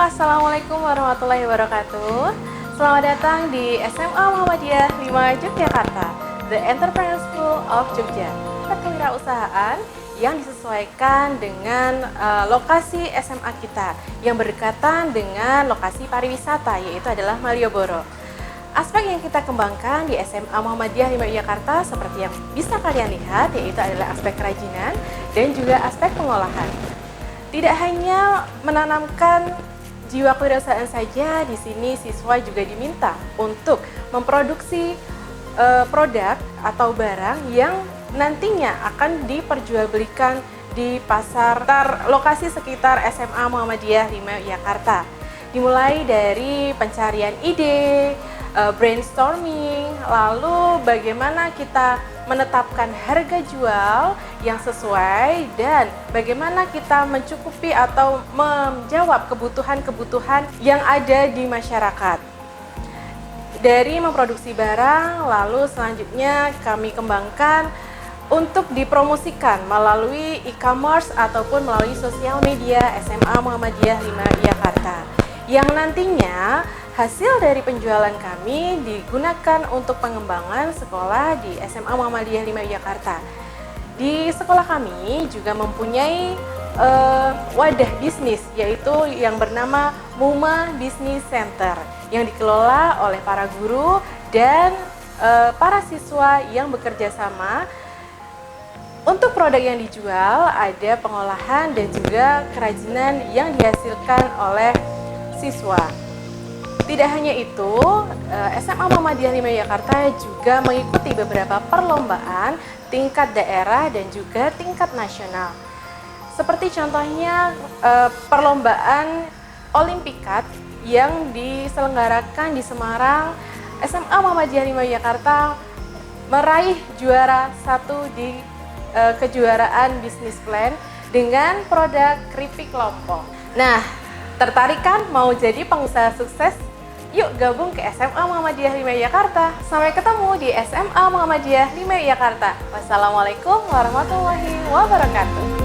Assalamualaikum warahmatullahi wabarakatuh. Selamat datang di SMA Muhammadiyah 5 Yogyakarta, The Entrepreneur School of Jogja. Kewirausahaan yang disesuaikan dengan lokasi SMA kita yang berdekatan dengan lokasi pariwisata, yaitu adalah Malioboro. Aspek yang kita kembangkan di SMA Muhammadiyah 5 Yogyakarta seperti yang bisa kalian lihat, yaitu adalah aspek kerajinan dan juga aspek pengolahan. Tidak hanya menanamkan jiwa kewirausahaan saja, di sini siswa juga diminta untuk memproduksi produk atau barang yang nantinya akan diperjualbelikan di pasar lokasi sekitar SMA Muhammadiyah 5 Yogyakarta. Dimulai dari pencarian ide, brainstorming, lalu bagaimana kita menetapkan harga jual yang sesuai dan bagaimana kita mencukupi atau menjawab kebutuhan-kebutuhan yang ada di masyarakat. Dari memproduksi barang, lalu selanjutnya kami kembangkan untuk dipromosikan melalui e-commerce ataupun melalui sosial media SMA Muhammadiyah 5 Yogyakarta, yang nantinya hasil dari penjualan kami digunakan untuk pengembangan sekolah di SMA Muhammadiyah 5 Yogyakarta. Di sekolah kami juga mempunyai wadah bisnis, yaitu yang bernama MUMA Business Center, yang dikelola oleh para guru dan para siswa yang bekerja sama. Untuk produk yang dijual ada pengolahan dan juga kerajinan yang dihasilkan oleh siswa. Tidak hanya itu, SMA Muhammadiyah 5 Yogyakarta juga mengikuti beberapa perlombaan tingkat daerah dan juga tingkat nasional. Seperti contohnya perlombaan Olimpikat yang diselenggarakan di Semarang, SMA Muhammadiyah 5 Yogyakarta meraih juara 1 di kejuaraan bisnis plan dengan produk keripik lompong. Nah, tertarik kan mau jadi pengusaha sukses? Yuk gabung ke SMA Muhammadiyah 5 Yogyakarta. Sampai ketemu di SMA Muhammadiyah 5 Yogyakarta. Wassalamualaikum warahmatullahi wabarakatuh.